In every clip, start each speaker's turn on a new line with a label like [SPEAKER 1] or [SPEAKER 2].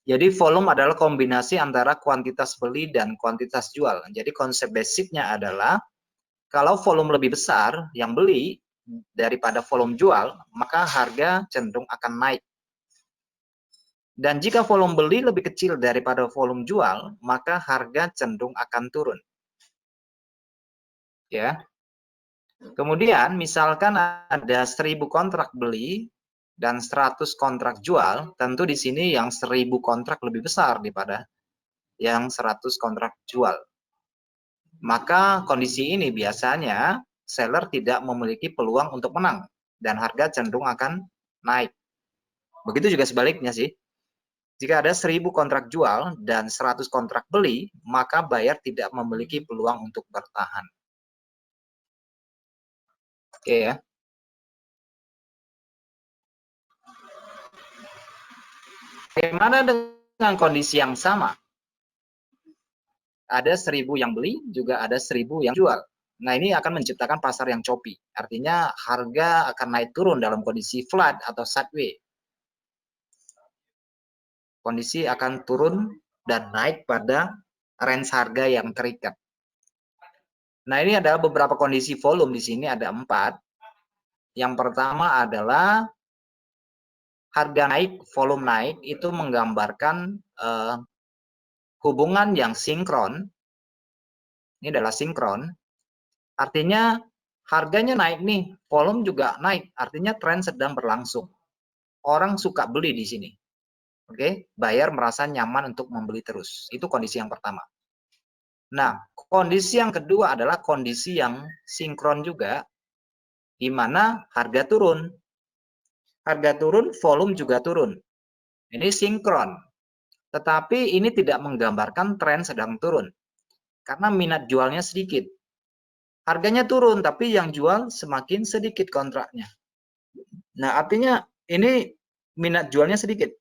[SPEAKER 1] Jadi volume adalah kombinasi antara kuantitas beli dan kuantitas jual. Jadi konsep basicnya adalah kalau volume lebih besar yang beli daripada volume jual, maka harga cenderung akan naik. Dan jika volume beli lebih kecil daripada volume jual, maka harga cenderung akan turun. Ya. Kemudian misalkan ada 1000 kontrak beli dan 100 kontrak jual, tentu di sini yang 1000 kontrak lebih besar daripada yang 100 kontrak jual. Maka kondisi ini biasanya seller tidak memiliki peluang untuk menang dan harga cenderung akan naik. Begitu juga sebaliknya sih. Jika ada 1000 kontrak jual dan 100 kontrak beli, maka buyer tidak memiliki peluang untuk bertahan. Oke ya. Bagaimana dengan kondisi yang sama? Ada 1000 yang beli, juga ada 1000 yang jual. Nah, ini akan menciptakan pasar yang choppy. Artinya harga akan naik turun dalam kondisi flat atau sideways. Kondisi akan turun dan naik pada range harga yang terikat. Nah, ini ada beberapa kondisi volume di sini, ada 4. Yang pertama adalah harga naik, volume naik, itu menggambarkan hubungan yang sinkron. Ini adalah sinkron. Artinya harganya naik nih, volume juga naik. Artinya tren sedang berlangsung. Orang suka beli di sini. Oke, buyer merasa nyaman untuk membeli terus. Itu kondisi yang pertama. Nah, kondisi yang kedua adalah kondisi yang sinkron juga, di mana harga turun. Harga turun, volume juga turun. Ini sinkron. Tetapi ini tidak menggambarkan tren sedang turun. Karena minat jualnya sedikit. Harganya turun, tapi yang jual semakin sedikit kontraknya. Nah, artinya ini minat jualnya sedikit.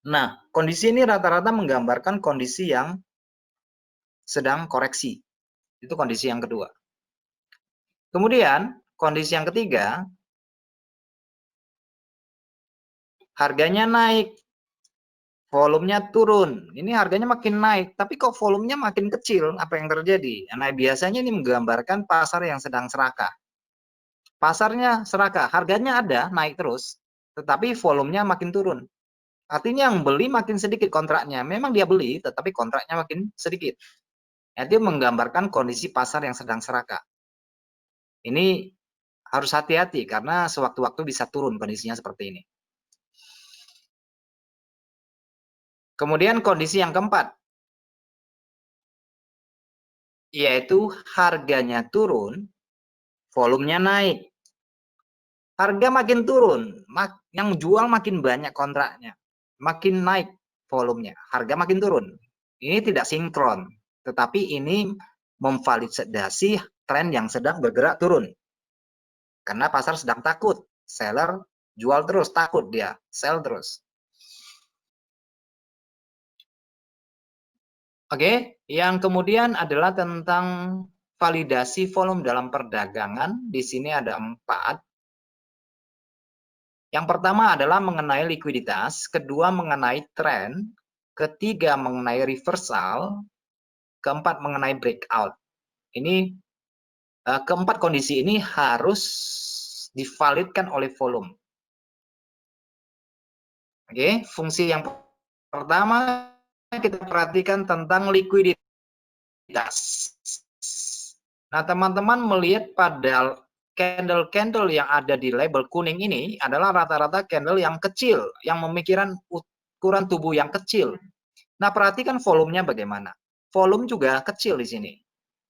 [SPEAKER 1] Nah, kondisi ini rata-rata menggambarkan kondisi yang sedang koreksi. Itu kondisi yang kedua. Kemudian, kondisi yang ketiga, harganya naik, volumenya turun. Ini harganya makin naik, tapi kok volumenya makin kecil, apa yang terjadi? Nah, biasanya ini menggambarkan pasar yang sedang serakah. Pasarnya serakah, harganya ada, naik terus, tetapi volumenya makin turun. Artinya yang beli makin sedikit kontraknya. Memang dia beli, tetapi kontraknya makin sedikit. Itu menggambarkan kondisi pasar yang sedang serakah. Ini harus hati-hati karena sewaktu-waktu bisa turun kondisinya seperti ini. Kemudian kondisi yang keempat, yaitu harganya turun, volumenya naik. Harga makin turun, yang jual makin banyak kontraknya, makin naik volumenya, harga makin turun. Ini tidak sinkron, tetapi ini memvalidasi tren yang sedang bergerak turun. Karena pasar sedang takut, seller jual terus, takut dia, sell terus. Oke, yang kemudian adalah tentang validasi volume dalam perdagangan. Di sini ada 4. Yang pertama adalah mengenai likuiditas, kedua mengenai tren, ketiga mengenai reversal, keempat mengenai breakout. Ini keempat kondisi ini harus divalidkan oleh volume. Oke, fungsi yang pertama kita perhatikan tentang likuiditas. Nah, teman-teman melihat pada candle-candle yang ada di label kuning ini adalah rata-rata candle yang kecil, yang memikirkan ukuran tubuh yang kecil. Nah, perhatikan volumenya bagaimana. Volume juga kecil di sini.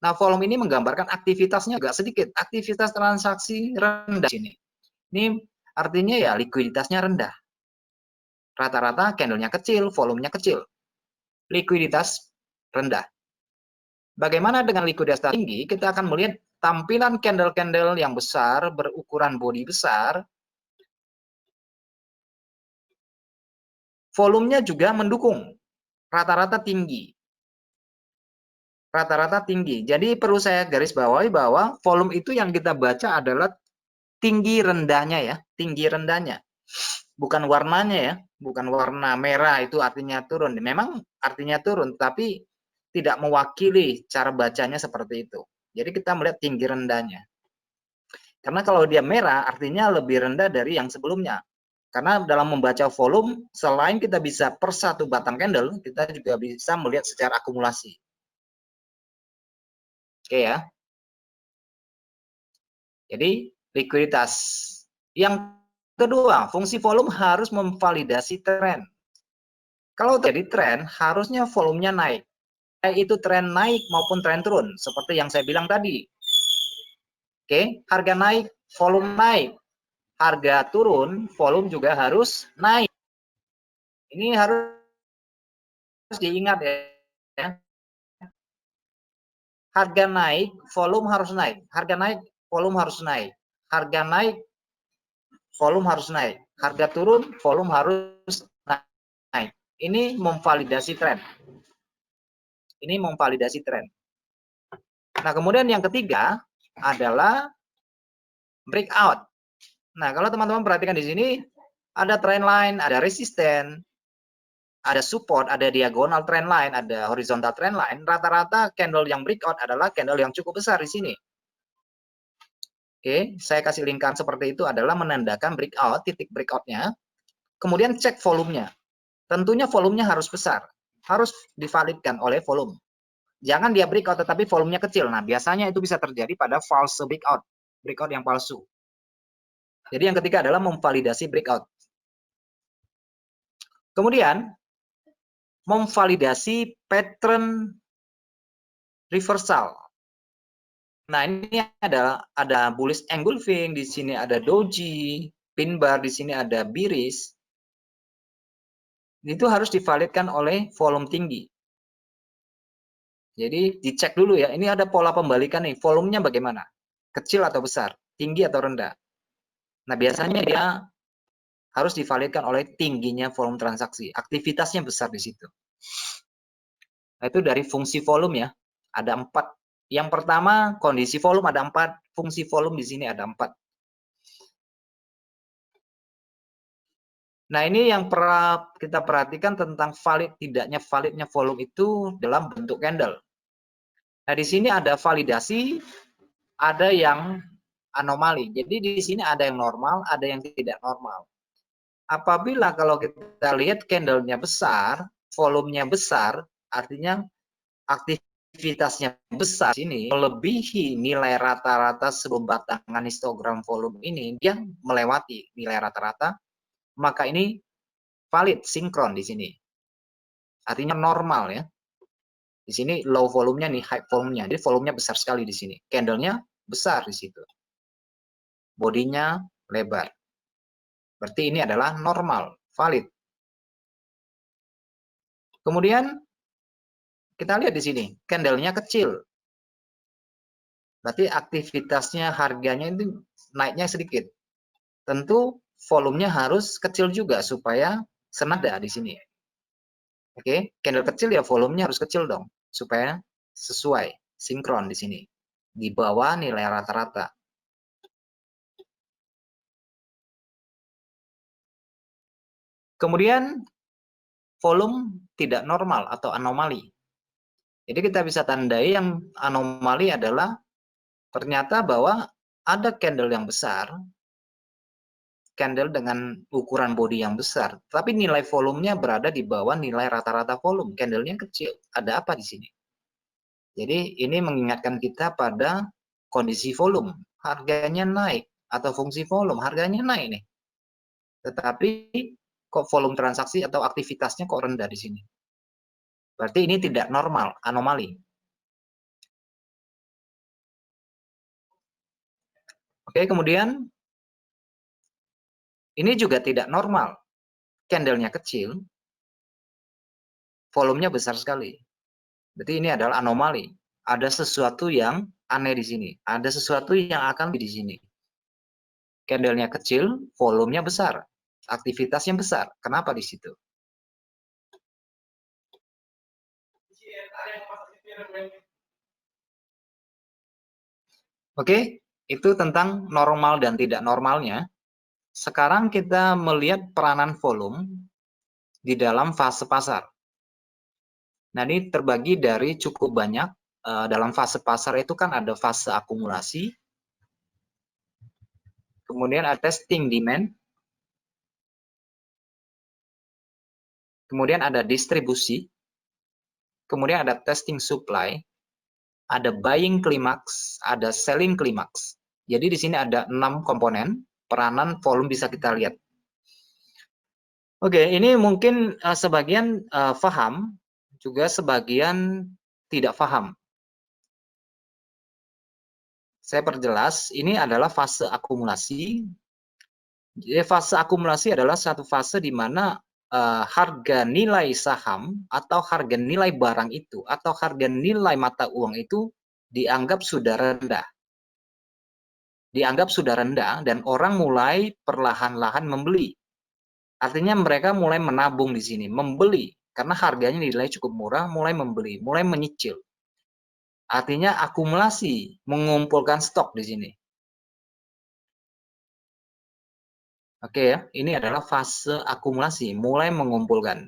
[SPEAKER 1] Nah, volume ini menggambarkan aktivitasnya juga sedikit. Aktivitas transaksi rendah di sini. Ini artinya ya likuiditasnya rendah. Rata-rata candlenya kecil, volumenya kecil. Likuiditas rendah. Bagaimana dengan likuiditas tinggi? Kita akan melihat tampilan candle-candle yang besar, berukuran body besar. Volumenya juga mendukung. Rata-rata tinggi. Rata-rata tinggi. Jadi perlu saya garis bawahi bahwa volume itu yang kita baca adalah tinggi rendahnya ya. Tinggi rendahnya. Bukan warnanya ya. bukan warna merah itu artinya turun. Memang artinya turun, tapi tidak mewakili cara bacanya seperti itu. Jadi kita melihat tinggi rendahnya. Karena kalau dia merah artinya lebih rendah dari yang sebelumnya. Karena dalam membaca volume, selain kita bisa per satu batang candle, kita juga bisa melihat secara akumulasi. Oke ya. Jadi likuiditas. Yang kedua, fungsi volume harus memvalidasi tren. Kalau terjadi tren, harusnya volumenya naik. Itu tren naik maupun tren turun, seperti yang saya bilang tadi. Oke, harga naik, volume naik. Harga turun, volume juga harus naik. Ini harus diingat ya. Harga naik, volume harus naik. Harga naik, volume harus naik. Harga naik, volume harus naik. Harga turun, volume harus naik. Ini memvalidasi tren. Ini memvalidasi tren. Nah, kemudian yang ketiga adalah breakout. Nah, kalau teman-teman perhatikan di sini, ada trend line, ada resisten, ada support, ada diagonal trend line, ada horizontal trend line. Rata-rata candle yang breakout adalah candle yang cukup besar di sini. Oke, saya kasih lingkaran seperti itu adalah menandakan breakout, titik breakoutnya. Kemudian cek volumenya. Tentunya volumenya harus besar. Harus divalidkan oleh volume. Jangan dia breakout tetapi volumenya kecil. Nah, biasanya itu bisa terjadi pada false breakout. Breakout yang palsu. Jadi yang ketiga adalah memvalidasi breakout. Kemudian, memvalidasi pattern reversal. Nah, ini ada bullish engulfing, di sini ada doji, pin bar, di sini ada bearish. Itu harus divalidkan oleh volume tinggi. Jadi dicek dulu ya, ini ada pola pembalikan nih, volumenya bagaimana? Kecil atau besar? Tinggi atau rendah? Nah, biasanya dia harus divalidkan oleh tingginya volume transaksi. Aktivitasnya besar di situ. Nah, itu dari fungsi volume ya. Ada 4. Yang pertama, kondisi volume ada 4. Fungsi volume di sini ada 4. Nah, ini yang kita perhatikan tentang valid tidaknya validnya volume itu dalam bentuk candle. Nah, di sini ada validasi, ada yang anomali. Jadi di sini ada yang normal, ada yang tidak normal. Apabila kalau kita lihat candlenya besar, volumenya besar, artinya aktivitasnya besar sini melebihi nilai rata-rata sebelum batangan histogram volume ini, dia melewati nilai rata-rata, maka ini valid, sinkron di sini. Artinya normal ya. Di sini low volumenya nih, high volumenya. Jadi volumenya besar sekali di sini. Candlenya besar di situ. Bodinya lebar. Berarti ini adalah normal, valid. Kemudian kita lihat di sini, candlenya kecil. Berarti aktivitasnya harganya itu naiknya sedikit. Tentu volumenya harus kecil juga supaya senada di sini. Oke, candle kecil ya volumenya harus kecil dong supaya sesuai, sinkron di sini. Di bawah nilai rata-rata. Kemudian volume tidak normal atau anomali. Jadi kita bisa tandai yang anomali adalah ternyata bahwa ada candle yang besar, candle dengan ukuran body yang besar, tapi nilai volumenya berada di bawah nilai rata-rata volume, candlenya kecil. Ada apa di sini? Jadi ini mengingatkan kita pada kondisi volume, harganya naik, atau fungsi volume, harganya naik nih. Tetapi kok volume transaksi atau aktivitasnya kok rendah di sini? Berarti ini tidak normal, anomali. Oke, kemudian ini juga tidak normal. Candlenya kecil, volumenya besar sekali. Berarti ini adalah anomali. Ada sesuatu yang aneh di sini. Ada sesuatu yang akan di sini. Candlenya kecil, volumenya besar. Aktivitasnya besar. Kenapa di situ? Oke, itu tentang normal dan tidak normalnya. Sekarang kita melihat peranan volume di dalam fase pasar. Nah, ini terbagi dari cukup banyak. Dalam fase pasar itu kan ada fase akumulasi, kemudian ada testing demand, kemudian ada distribusi, kemudian ada testing supply, ada buying climax, ada selling climax. Jadi di sini ada 6 komponen, peranan volume bisa kita lihat. Oke, ini mungkin sebagian paham, juga sebagian tidak paham. Saya perjelas, ini adalah fase akumulasi. Jadi fase akumulasi adalah satu fase di mana harga nilai saham atau harga nilai barang itu atau harga nilai mata uang itu dianggap sudah rendah. Dianggap sudah rendah dan orang mulai perlahan-lahan membeli. Artinya mereka mulai menabung di sini, membeli karena harganya nilai cukup murah, mulai membeli, mulai menyicil. Artinya akumulasi, mengumpulkan stok di sini. Oke ya, ini adalah fase akumulasi, mulai mengumpulkan.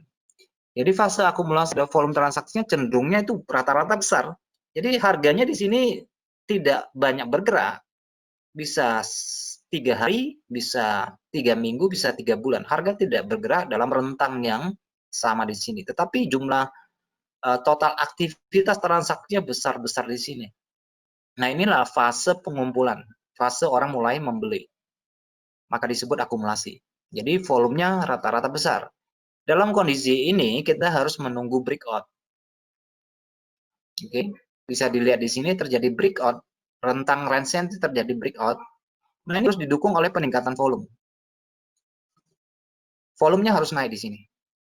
[SPEAKER 1] Jadi fase akumulasi dan volume transaksinya cenderungnya itu rata-rata besar. Jadi harganya di sini tidak banyak bergerak, bisa 3 hari, bisa 3 minggu, bisa 3 bulan. Harga tidak bergerak dalam rentang yang sama di sini. Tetapi jumlah total aktivitas transaksinya besar-besar di sini. Nah, inilah fase pengumpulan, fase orang mulai membeli. Maka disebut akumulasi. Jadi volumenya rata-rata besar. Dalam kondisi ini kita harus menunggu breakout. Oke, bisa dilihat di sini terjadi breakout, rentang range-nya terjadi breakout. Nah, ini harus didukung oleh peningkatan volume. Volumenya harus naik di sini.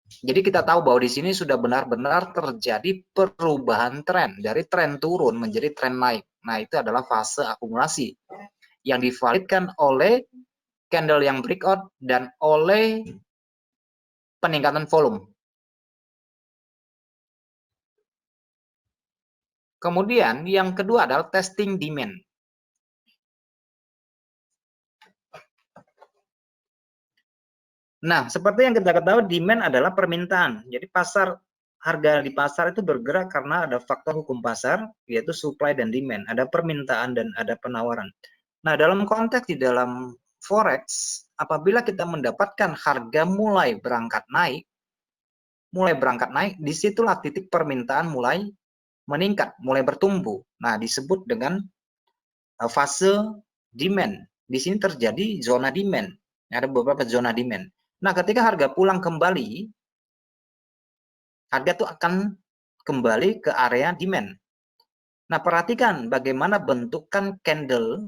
[SPEAKER 1] Jadi kita tahu bahwa di sini sudah benar-benar terjadi perubahan tren dari tren turun menjadi tren naik. Nah, itu adalah fase akumulasi yang divalidkan oleh candle yang breakout dan oleh peningkatan volume. Kemudian yang kedua adalah testing demand. Nah, seperti yang kita ketahui, demand adalah permintaan. Jadi harga di pasar itu bergerak karena ada faktor hukum pasar, yaitu supply dan demand. Ada permintaan dan ada penawaran. Nah, dalam konteks di dalam forex, apabila kita mendapatkan harga mulai berangkat naik, disitulah titik permintaan mulai meningkat, mulai bertumbuh. Nah, disebut dengan fase demand. Di sini terjadi zona demand. Ada beberapa zona demand. Nah, ketika harga pulang kembali, harga itu akan kembali ke area demand. Nah, perhatikan bagaimana bentukan candle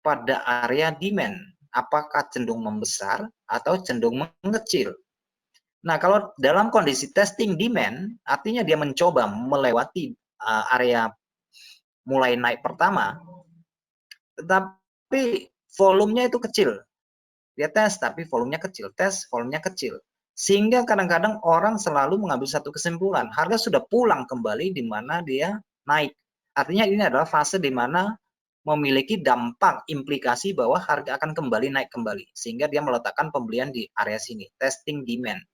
[SPEAKER 1] pada area demand. Apakah cenderung membesar atau cenderung mengecil? Nah, kalau dalam kondisi testing demand, artinya dia mencoba melewati area mulai naik pertama, tetapi volumenya itu kecil. Dia tes, tapi volumenya kecil. Tes, volumenya kecil. Sehingga kadang-kadang orang selalu mengambil satu kesimpulan. Harga sudah pulang kembali di mana dia naik. Artinya ini adalah fase di mana memiliki dampak implikasi bahwa harga akan kembali naik kembali. Sehingga dia meletakkan pembelian di area sini. Testing demand.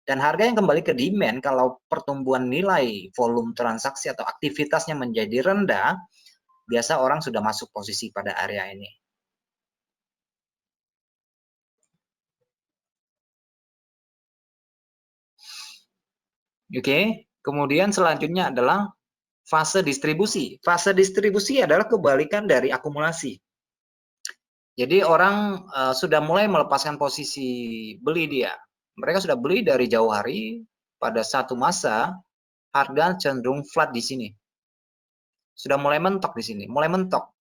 [SPEAKER 1] Dan harga yang kembali ke demand, kalau pertumbuhan nilai volume transaksi atau aktivitasnya menjadi rendah, biasa orang sudah masuk posisi pada area ini. Oke, kemudian selanjutnya adalah fase distribusi. Fase distribusi adalah kebalikan dari akumulasi. Jadi orang sudah mulai melepaskan posisi beli dia. Mereka sudah beli dari jauh hari, pada satu masa harga cenderung flat di sini. Sudah mulai mentok di sini, mulai mentok.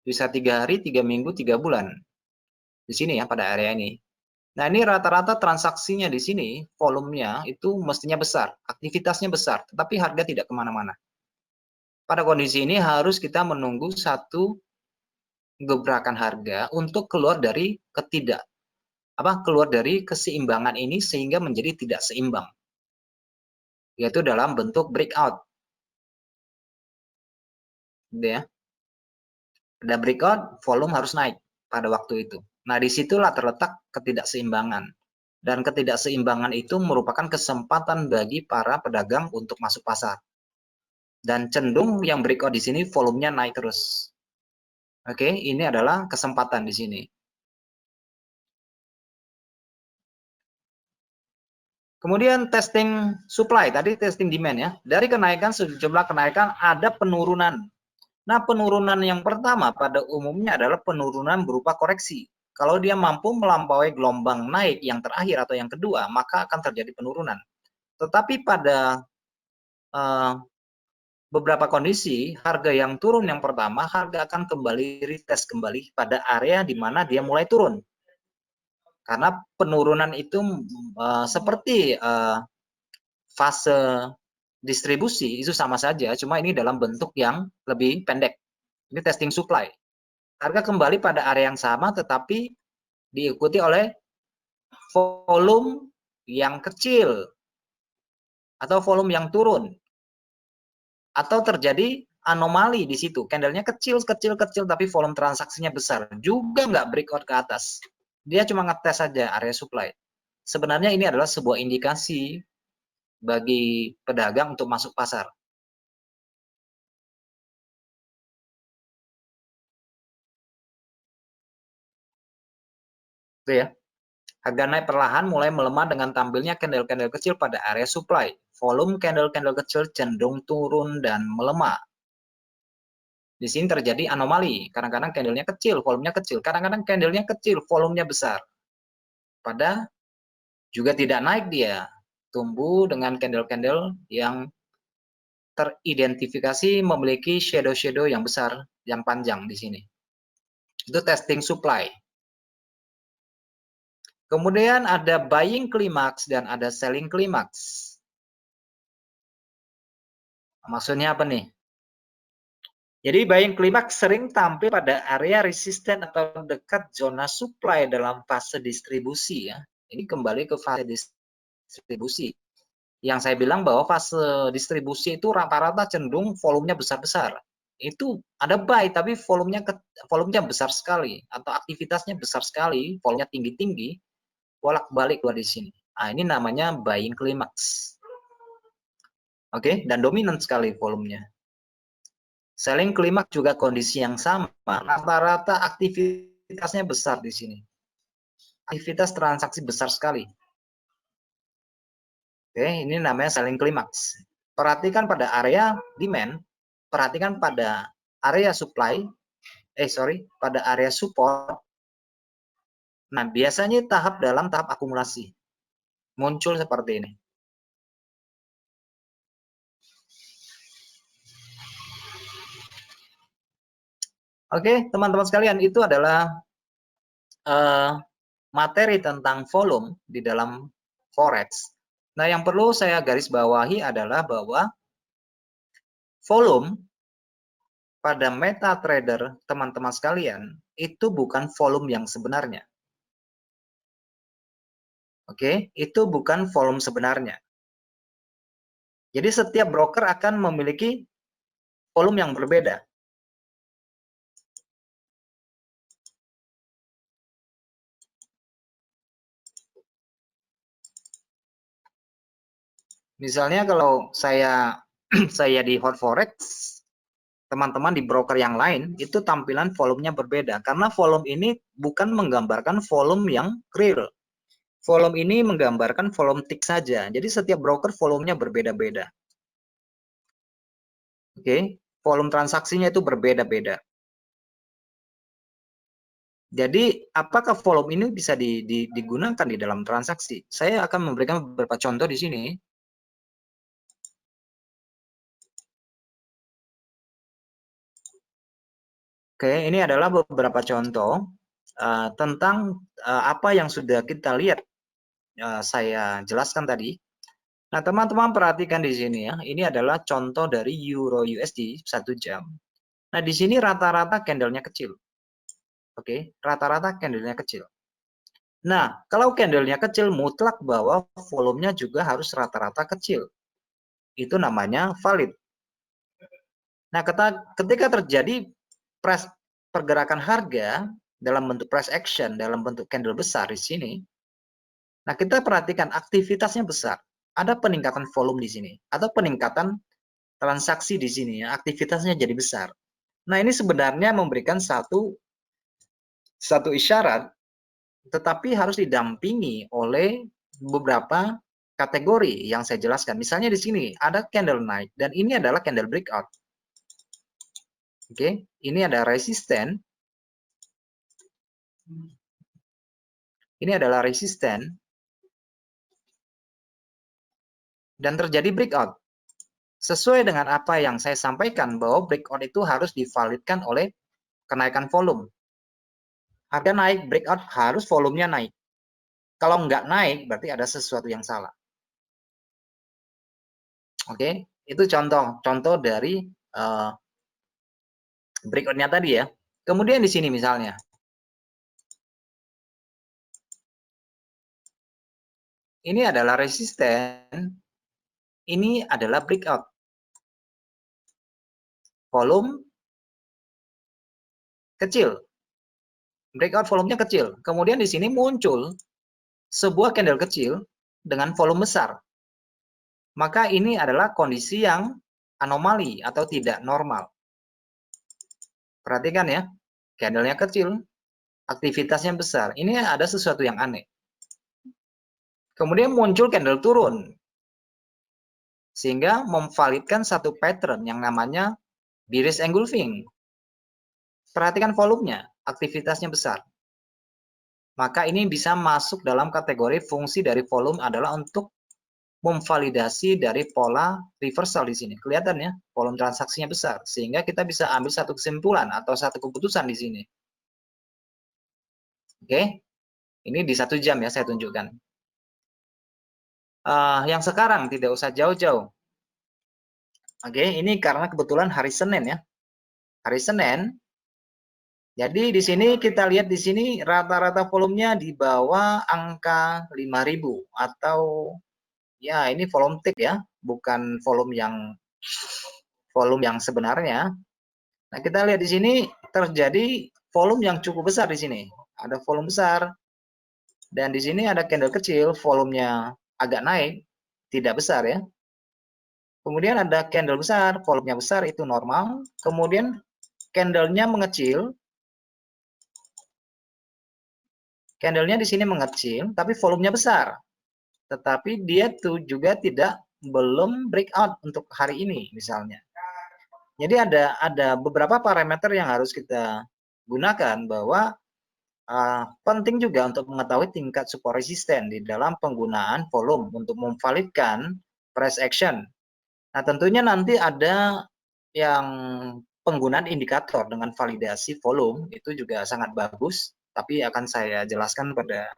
[SPEAKER 1] Bisa 3 hari, 3 minggu, 3 bulan. Di sini ya, pada area ini. Nah, ini rata-rata transaksinya di sini, volumenya itu mestinya besar, aktivitasnya besar, tetapi harga tidak kemana-mana. Pada kondisi ini harus kita menunggu satu gebrakan harga untuk keluar dari keluar dari keseimbangan ini sehingga menjadi tidak seimbang, yaitu dalam bentuk breakout. Gitu ya. Ada breakout, volume harus naik pada waktu itu. Nah, disitulah terletak ketidakseimbangan. Dan ketidakseimbangan itu merupakan kesempatan bagi para pedagang untuk masuk pasar. Dan cenderung yang breakout di sini volumenya naik terus. Oke, ini adalah kesempatan di sini. Kemudian testing supply, tadi testing demand ya. Dari kenaikan sejumlah kenaikan ada penurunan. Nah, penurunan yang pertama pada umumnya adalah penurunan berupa koreksi. Kalau dia mampu melampaui gelombang naik yang terakhir atau yang kedua, maka akan terjadi penurunan. Tetapi pada beberapa kondisi, harga yang turun yang pertama, harga akan kembali retest kembali pada area di mana dia mulai turun. Karena penurunan itu seperti fase distribusi, itu sama saja, cuma ini dalam bentuk yang lebih pendek. Ini testing supply. Harga kembali pada area yang sama, tetapi diikuti oleh volume yang kecil atau volume yang turun, atau terjadi anomali di situ. Candlenya kecil, tapi volume transaksinya besar. Juga nggak breakout ke atas. Dia cuma ngetes saja area supply. Sebenarnya ini adalah sebuah indikasi bagi pedagang untuk masuk pasar. Itu ya. Harga naik perlahan mulai melemah dengan tampilnya candle-candle kecil pada area supply. Volume candle-candle kecil cenderung turun dan melemah. Di sini terjadi anomali. Kadang-kadang candlenya kecil, volumenya kecil. Kadang-kadang candlenya kecil, volumenya besar. Pada juga tidak naik dia. Tumbuh dengan candle-candle yang teridentifikasi memiliki shadow-shadow yang besar, yang panjang di sini. Itu testing supply. Kemudian ada buying climax dan ada selling climax. Maksudnya apa nih? Jadi buying climax sering tampil pada area resisten atau dekat zona supply dalam fase distribusi ya. Ini kembali ke fase distribusi. Yang saya bilang bahwa fase distribusi itu rata-rata cenderung volumenya besar-besar. Itu ada buy tapi volumenya besar sekali atau aktivitasnya besar sekali, volumenya tinggi-tinggi, bolak-balik keluar di sini. Nah, ini namanya buying climax. Oke, dan dominan sekali volumenya. Selling climax juga kondisi yang sama. Rata-rata aktivitasnya besar di sini. Aktivitas transaksi besar sekali. Oke, ini namanya selling climax. Perhatikan pada area demand, perhatikan pada area supply, pada area support. Nah, biasanya dalam tahap akumulasi. Muncul seperti ini. Oke, teman-teman sekalian, itu adalah materi tentang volume di dalam forex. Nah, yang perlu saya garis bawahi adalah bahwa volume pada MetaTrader teman-teman sekalian itu bukan volume yang sebenarnya. Oke, itu bukan volume sebenarnya. Jadi setiap broker akan memiliki volume yang berbeda. Misalnya kalau saya di Hot Forex, teman-teman di broker yang lain itu tampilan volumenya berbeda karena volume ini bukan menggambarkan volume yang real. Volume ini menggambarkan volume tick saja. Jadi setiap broker volumenya berbeda-beda. Oke, volume transaksinya itu berbeda-beda. Jadi apakah volume ini bisa digunakan di dalam transaksi? Saya akan memberikan beberapa contoh di sini. Oke, ini adalah beberapa contoh tentang apa yang sudah kita lihat. Saya jelaskan tadi. Nah, teman-teman perhatikan di sini ya. Ini adalah contoh dari Euro USD 1 jam. Nah, di sini rata-rata candlenya kecil. Oke, rata-rata candlenya kecil. Nah, kalau candlenya kecil, mutlak bahwa volumenya juga harus rata-rata kecil. Itu namanya valid. Nah, ketika terjadi pergerakan harga dalam bentuk price action, dalam bentuk candle besar di sini, Nah, kita perhatikan aktivitasnya besar. Ada peningkatan volume di sini atau peningkatan transaksi di sini ya, aktivitasnya jadi besar. Nah, ini sebenarnya memberikan satu isyarat, tetapi harus didampingi oleh beberapa kategori yang saya jelaskan. Misalnya di sini ada candle night dan ini adalah candle breakout. Oke, ini ada resisten. Ini adalah resisten dan terjadi breakout. Sesuai dengan apa yang saya sampaikan bahwa breakout itu harus divalidkan oleh kenaikan volume. Harga naik, breakout harus volumenya naik. Kalau nggak naik, berarti ada sesuatu yang salah. Oke, itu contoh dari breakout-nya tadi ya. Kemudian di sini misalnya, ini adalah resisten, ini adalah breakout. Volume kecil, breakout volumenya kecil. Kemudian di sini muncul sebuah candle kecil dengan volume besar. Maka ini adalah kondisi yang anomali atau tidak normal. Perhatikan ya, candlenya kecil, aktivitasnya besar. Ini ada sesuatu yang aneh. Kemudian muncul candle turun, sehingga memvalidkan satu pattern yang namanya bearish engulfing. Perhatikan volumenya, aktivitasnya besar. Maka ini bisa masuk dalam kategori fungsi dari volume adalah untuk memvalidasi dari pola reversal di sini. Kelihatan ya, volume transaksinya besar. Sehingga kita bisa ambil satu kesimpulan atau satu keputusan di sini. Oke, ini di 1 jam ya saya tunjukkan. Yang sekarang tidak usah jauh-jauh. Oke, ini karena kebetulan hari Senin ya. Hari Senin. Jadi di sini kita lihat di sini rata-rata volumenya di bawah angka 5.000 atau ya ini volume tick ya, bukan volume yang sebenarnya. Nah, kita lihat di sini terjadi volume yang cukup besar di sini. Ada volume besar dan di sini ada candle kecil, volumenya agak naik, tidak besar ya. Kemudian ada candle besar, volumenya besar, itu normal. Kemudian candlenya mengecil. Candlenya di sini mengecil, tapi volumenya besar. Tetapi dia tuh juga belum breakout untuk hari ini misalnya. Jadi ada beberapa parameter yang harus kita gunakan bahwa penting juga untuk mengetahui tingkat support resisten di dalam penggunaan volume untuk memvalidkan price action. Nah, tentunya nanti ada yang penggunaan indikator dengan validasi volume itu juga sangat bagus, tapi akan saya jelaskan pada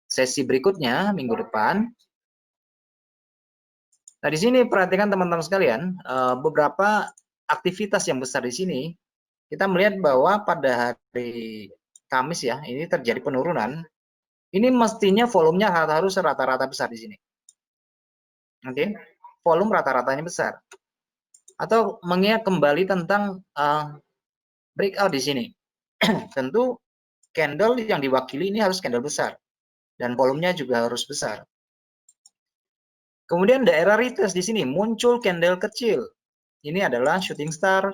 [SPEAKER 1] sesi berikutnya minggu depan. Nah, di sini perhatikan teman-teman sekalian, beberapa aktivitas yang besar di sini. Kita melihat bahwa pada hari Kamis ya, ini terjadi penurunan. Ini mestinya volumenya harus rata-rata besar di sini. Oke, volume rata-ratanya besar. Atau mengingat kembali tentang breakout di sini. Tentu candle yang diwakili ini harus candle besar dan volumenya juga harus besar. Kemudian daerah retest di sini muncul candle kecil. Ini adalah shooting star.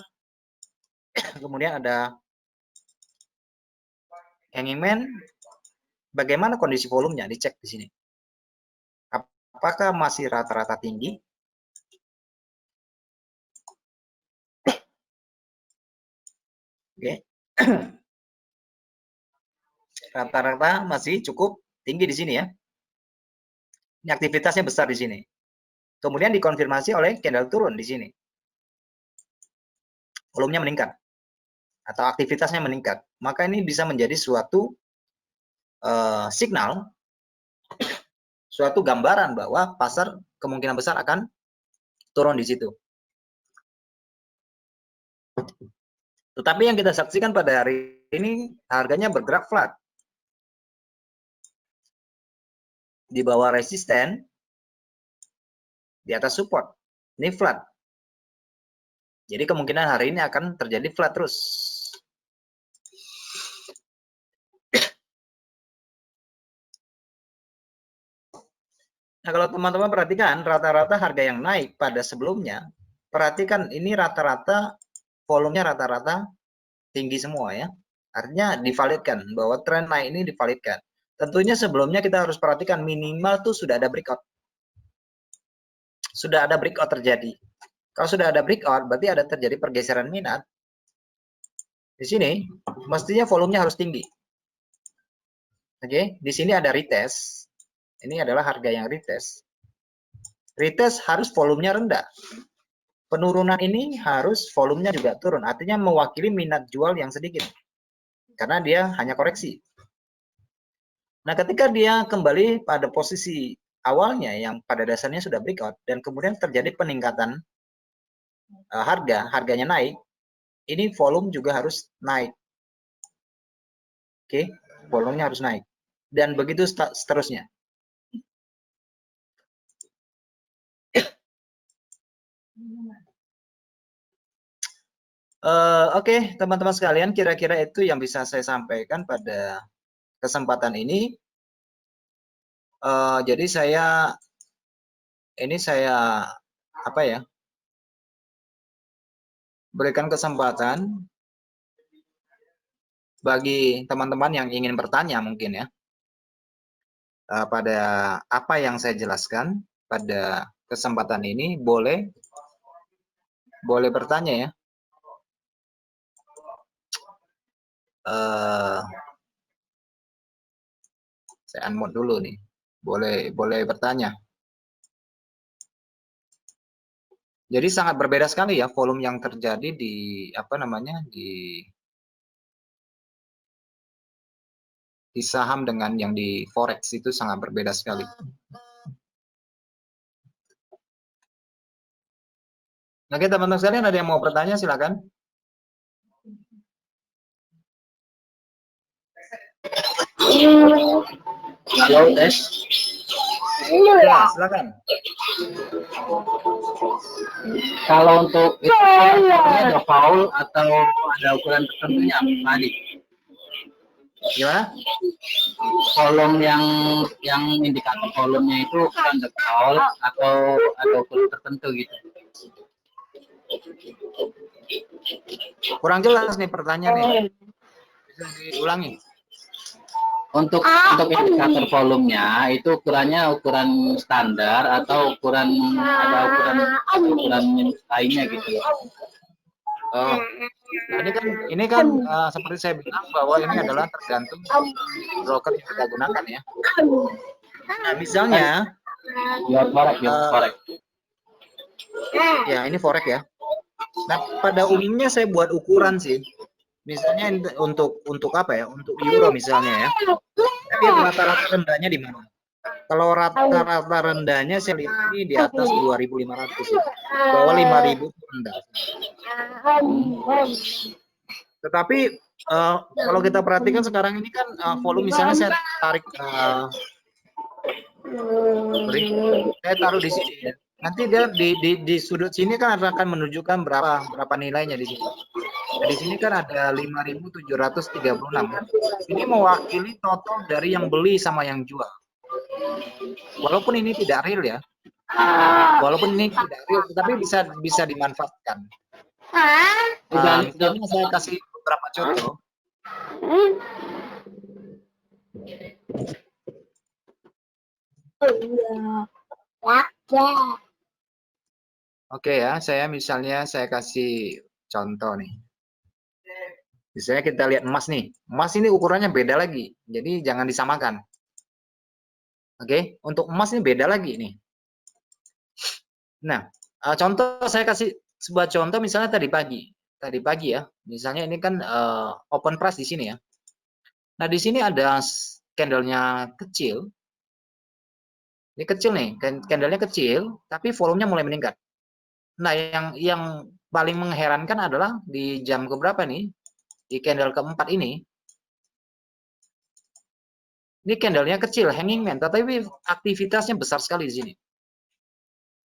[SPEAKER 1] Kemudian ada hanging man. Bagaimana kondisi volumenya? Dicek di sini. Apakah masih rata-rata tinggi? Oke. Rata-rata masih cukup tinggi di sini ya. Ini aktivitasnya besar di sini. Kemudian dikonfirmasi oleh candle turun di sini. Volumenya meningkat atau aktivitasnya meningkat. Maka ini bisa menjadi suatu signal, suatu gambaran bahwa pasar kemungkinan besar akan turun di situ. Tetapi yang kita saksikan pada hari ini harganya bergerak flat. Di bawah resisten, di atas support. Ini flat. Jadi kemungkinan hari ini akan terjadi flat terus. Nah, kalau teman-teman perhatikan rata-rata harga yang naik pada sebelumnya, perhatikan ini rata-rata volumenya rata-rata tinggi semua ya. Artinya divalidkan bahwa tren naik ini divalidkan. Tentunya sebelumnya kita harus perhatikan minimal tuh sudah ada breakout. Sudah ada breakout terjadi. Kalau sudah ada breakout berarti ada terjadi pergeseran minat. Di sini mestinya volumenya harus tinggi. Oke, di sini ada retest. Ini adalah harga yang retest. Retest harus volumenya rendah. Penurunan ini harus volumenya juga turun. Artinya mewakili minat jual yang sedikit. Karena dia hanya koreksi. Nah, ketika dia kembali pada posisi awalnya yang pada dasarnya sudah breakout dan kemudian terjadi peningkatan harganya naik, ini volume juga harus naik. Oke, volumenya harus naik. Dan begitu seterusnya. Oke, teman-teman sekalian, kira-kira itu yang bisa saya sampaikan pada kesempatan ini. Jadi saya apa ya? Berikan kesempatan bagi teman-teman yang ingin bertanya mungkin ya. Pada apa yang saya jelaskan pada kesempatan ini boleh bertanya ya. Saya unmute dulu nih. Boleh bertanya. Jadi sangat berbeda sekali ya volume yang terjadi di di saham dengan yang di forex itu sangat berbeda sekali. Oke, teman-teman sekalian, ada yang mau bertanya silakan.
[SPEAKER 2] Halo, tes.
[SPEAKER 1] Ya, silakan.
[SPEAKER 2] Kalau untuk itu ada foul atau ada ukuran tertentunya tadi?
[SPEAKER 1] Gimana?
[SPEAKER 2] Kolom yang indikator kolomnya itu ukuran the foul atau ada ukuran tertentu gitu?
[SPEAKER 1] Kurang jelas nih pertanyaannya. Bisa diulangi.
[SPEAKER 2] Untuk indikator volumenya itu ukurannya ukuran standar atau ukuran lainnya gitu.
[SPEAKER 1] Oh, nah ini kan seperti saya bilang bahwa ini adalah tergantung broker yang kita gunakan ya. Nah, misalnya ya ini forex ya. Nah, pada umumnya saya buat ukuran sih. Misalnya untuk apa ya? Untuk euro misalnya ya. Tapi rata-rata rendahnya di mana? Kalau rata-rata rendahnya saya lihat ini di atas 2.500 ya. Bawah 5.000 rendah. Tetapi kalau kita perhatikan sekarang ini kan volume misalnya saya tarik saya taruh di sini ya. Nanti dia di sudut sini kan akan menunjukkan berapa nilainya di sini. Nah, di sini kan ada 5.736 kan. Ini mewakili total dari yang beli sama yang jual. Walaupun ini tidak real ya. Walaupun ini tidak real, tetapi bisa dimanfaatkan. Misalnya saya kasih beberapa contoh. Oke ya, misalnya saya kasih contoh nih. Misalnya kita lihat emas nih. Emas ini ukurannya beda lagi. Jadi jangan disamakan. Oke, untuk emas ini beda lagi nih. Nah, contoh saya kasih sebuah contoh misalnya tadi pagi. Tadi pagi ya. Misalnya ini kan open price di sini ya. Nah, di sini ada candlenya kecil. Ini kecil nih, candlenya kecil, tapi volumenya mulai meningkat. Nah, yang paling mengherankan adalah di jam keberapa nih? Di candle keempat ini. Ini candlenya kecil, hanging man, tetapi aktivitasnya besar sekali di sini.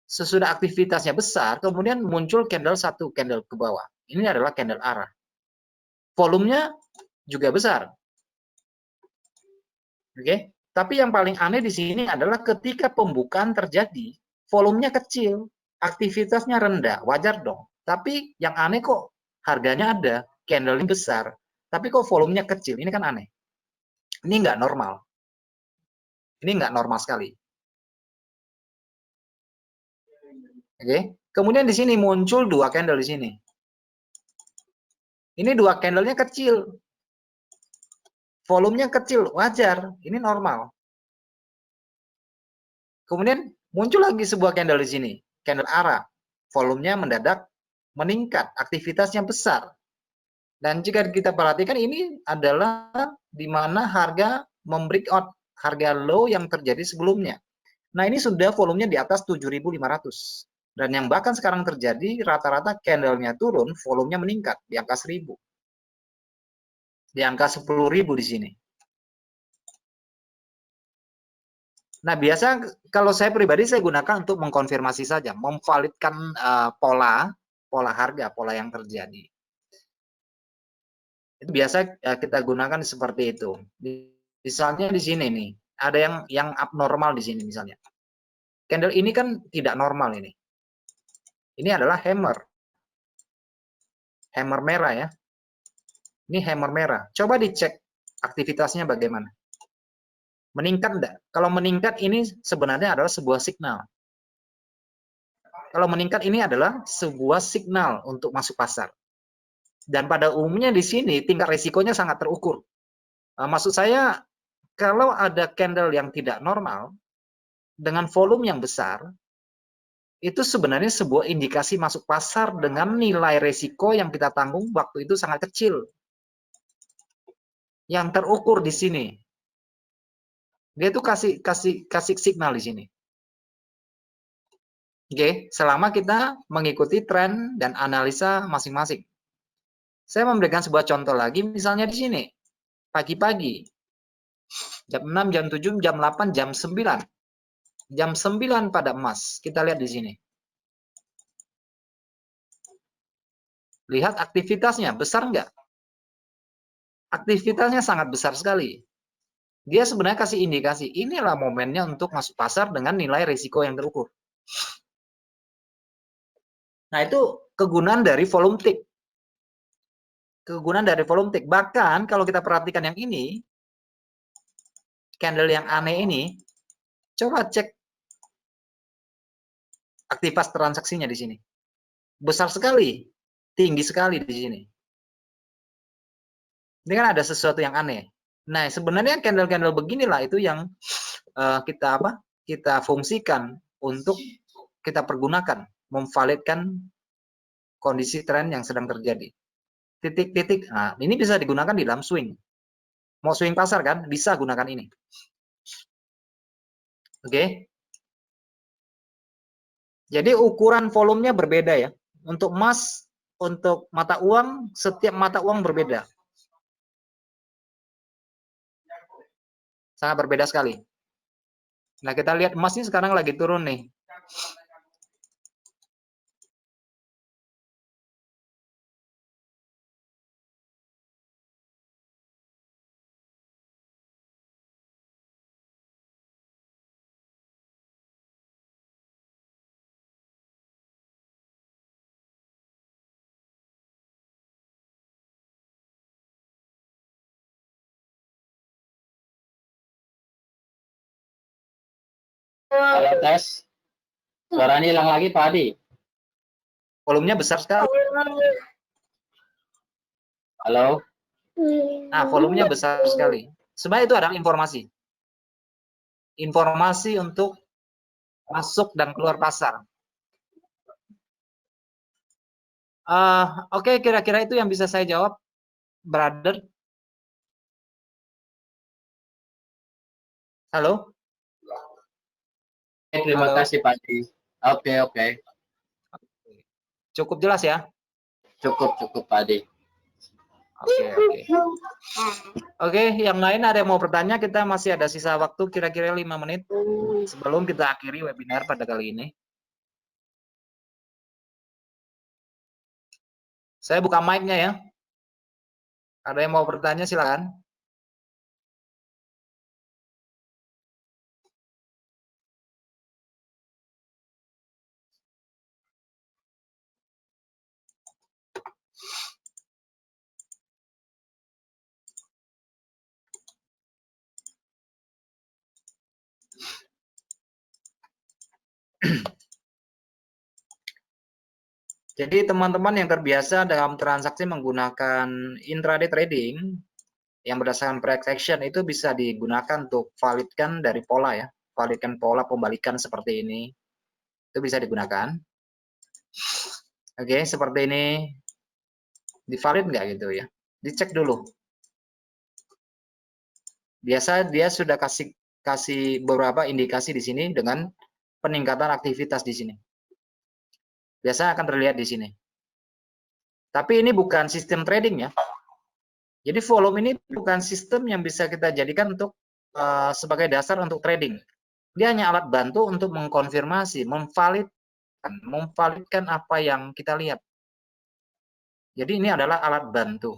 [SPEAKER 1] Sesudah aktivitasnya besar, kemudian muncul satu candle ke bawah. Ini adalah candle arah. Volumenya juga besar. Oke. Tapi yang paling aneh di sini adalah ketika pembukaan terjadi, volumenya kecil, aktivitasnya rendah, wajar dong. Tapi yang aneh kok harganya ada, candle ini besar, tapi kok volumenya kecil, ini kan aneh. Ini nggak normal. Ini nggak normal sekali. Oke. Kemudian di sini muncul dua candle di sini. Ini dua candlenya kecil. Volumenya kecil, wajar. Ini normal. Kemudian muncul lagi sebuah candle di sini. Candle arah. Volumenya mendadak meningkat, aktivitasnya besar. Dan jika kita perhatikan ini adalah di mana harga membreakout harga low yang terjadi sebelumnya. Nah, ini sudah volumenya di atas 7.500. Dan yang bahkan sekarang terjadi, rata-rata candle-nya turun, volumenya meningkat di angka 1.000. Di angka 10.000 di sini. Nah, biasa kalau saya pribadi saya gunakan untuk mengkonfirmasi saja, memvalidkan pola harga, pola yang terjadi. Itu biasa kita gunakan seperti itu. Misalnya di sini nih, ada yang abnormal di sini misalnya. Candle ini kan tidak normal ini. Ini adalah hammer. Hammer merah ya. Ini hammer merah. Coba dicek aktivitasnya bagaimana. Meningkat enggak? Kalau meningkat ini sebenarnya adalah sebuah signal. Kalau meningkat ini adalah sebuah signal untuk masuk pasar. Dan pada umumnya di sini tingkat risikonya sangat terukur. Maksud saya, kalau ada candle yang tidak normal, dengan volume yang besar, itu sebenarnya sebuah indikasi masuk pasar dengan nilai risiko yang kita tanggung waktu itu sangat kecil. Yang terukur di sini. Dia tuh kasih signal di sini. Oke, selama kita mengikuti tren dan analisa masing-masing. Saya memberikan sebuah contoh lagi, misalnya di sini. Pagi-pagi. Jam 6, jam 7, jam 8, jam 9. Jam 9 pada emas. Kita lihat di sini. Lihat aktivitasnya, besar nggak? Aktivitasnya sangat besar sekali. Dia sebenarnya kasih indikasi, inilah momennya untuk masuk pasar dengan nilai risiko yang terukur. Nah, itu kegunaan dari volume tick. Kegunaan dari volume tick. Bahkan kalau kita perhatikan yang ini, candle yang aneh ini, coba cek aktivitas transaksinya di sini. Besar sekali, tinggi sekali di sini. Ini kan ada sesuatu yang aneh. Nah, sebenarnya candle-candle beginilah itu yang kita fungsikan untuk kita pergunakan, memvalidkan kondisi tren yang sedang terjadi. Titik-titik, nah ini bisa digunakan di dalam swing. Mau swing pasar kan, bisa gunakan ini. Oke. Jadi ukuran volumenya berbeda ya. Untuk emas, untuk mata uang, setiap mata uang berbeda. Sangat berbeda sekali. Nah, kita lihat emas ini sekarang lagi turun nih.
[SPEAKER 2] Halo tes, suaranya hilang lagi Pak Adi.
[SPEAKER 1] Volumenya besar sekali.
[SPEAKER 2] Halo.
[SPEAKER 1] Nah, volumenya besar sekali. Sebenarnya itu adalah informasi. Informasi untuk masuk dan keluar pasar. Oke, kira-kira itu yang bisa saya jawab, brother. Halo?
[SPEAKER 2] Terima kasih Pak Adi. Oke.
[SPEAKER 1] Cukup jelas ya?
[SPEAKER 2] Cukup Pak Adi.
[SPEAKER 1] Oke, yang lain ada yang mau bertanya? Kita masih ada sisa waktu kira-kira 5 menit sebelum kita akhiri webinar pada kali ini. Saya buka mic-nya ya. Ada yang mau bertanya silakan. Jadi teman-teman yang terbiasa dalam transaksi menggunakan intraday trading yang berdasarkan price action itu bisa digunakan untuk validkan dari pola ya, validkan pola pembalikan seperti ini, itu bisa digunakan. Oke, seperti ini, divalid nggak gitu ya, dicek dulu. Biasa dia sudah kasih beberapa indikasi di sini dengan peningkatan aktivitas di sini. Biasanya akan terlihat di sini. Tapi ini bukan sistem trading ya. Jadi volume ini bukan sistem yang bisa kita jadikan untuk sebagai dasar untuk trading. Dia hanya alat bantu untuk mengkonfirmasi, memvalidkan apa yang kita lihat. Jadi ini adalah alat bantu.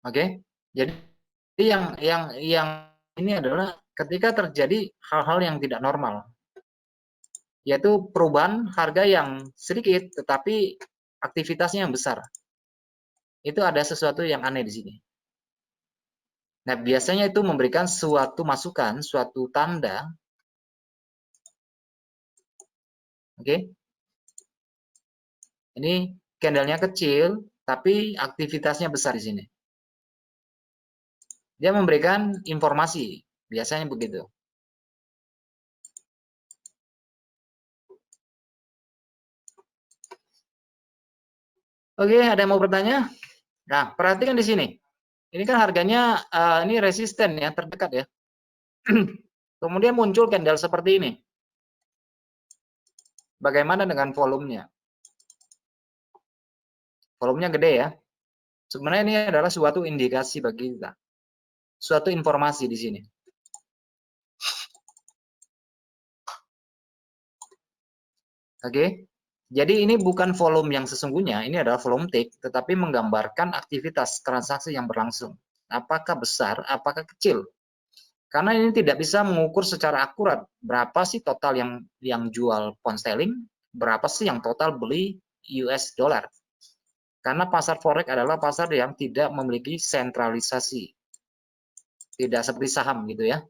[SPEAKER 1] Oke. Jadi yang ini adalah ketika terjadi hal-hal yang tidak normal, yaitu perubahan harga yang sedikit tetapi aktivitasnya yang besar. Itu ada sesuatu yang aneh di sini. Nah, biasanya itu memberikan suatu masukan, suatu tanda. Oke. Ini candlenya kecil, tapi aktivitasnya besar di sini. Dia memberikan informasi, biasanya begitu. Oke, ada yang mau bertanya? Nah, perhatikan di sini. Ini kan harganya ini resisten ya, terdekat ya. Kemudian muncul candle seperti ini. Bagaimana dengan volumenya? Volumenya gede ya. Sebenarnya ini adalah suatu indikasi bagi kita. Suatu informasi di sini. Oke. Jadi ini bukan volume yang sesungguhnya, ini adalah volume tick, tetapi menggambarkan aktivitas transaksi yang berlangsung. Apakah besar, apakah kecil? Karena ini tidak bisa mengukur secara akurat berapa sih total yang jual pound sterling, berapa sih yang total beli US dollar. Karena pasar forex adalah pasar yang tidak memiliki sentralisasi. Tidak seperti saham gitu ya.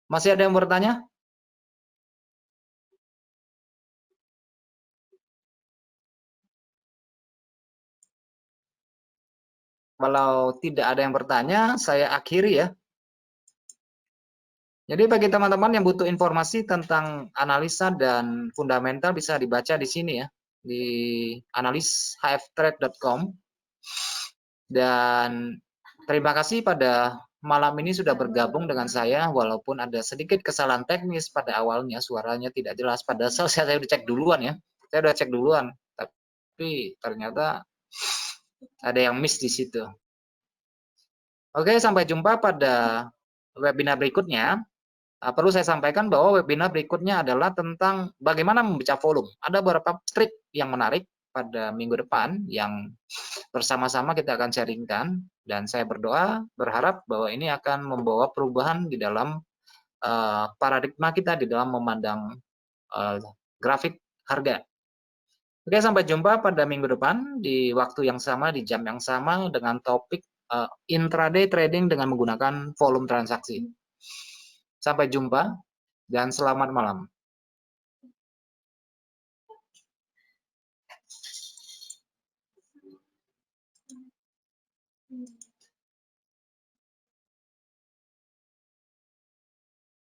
[SPEAKER 1] Masih ada yang bertanya? Kalau tidak ada yang bertanya, saya akhiri ya. Jadi bagi teman-teman yang butuh informasi tentang analisa dan fundamental bisa dibaca di sini ya, di analishftrade.com. Dan terima kasih pada malam ini sudah bergabung dengan saya, walaupun ada sedikit kesalahan teknis pada awalnya, suaranya tidak jelas. Pada saat saya udah cek duluan ya, saya udah cek duluan, tapi ternyata ada yang miss di situ. Oke, sampai jumpa pada webinar berikutnya. Perlu saya sampaikan bahwa webinar berikutnya adalah tentang bagaimana membaca volume. Ada beberapa trik yang menarik pada minggu depan yang bersama-sama kita akan sharingkan, dan saya berharap bahwa ini akan membawa perubahan di dalam paradigma kita di dalam memandang grafik harga. Oke, sampai jumpa pada minggu depan di waktu yang sama, di jam yang sama dengan topik intraday trading dengan menggunakan volume transaksi. Sampai jumpa dan selamat malam.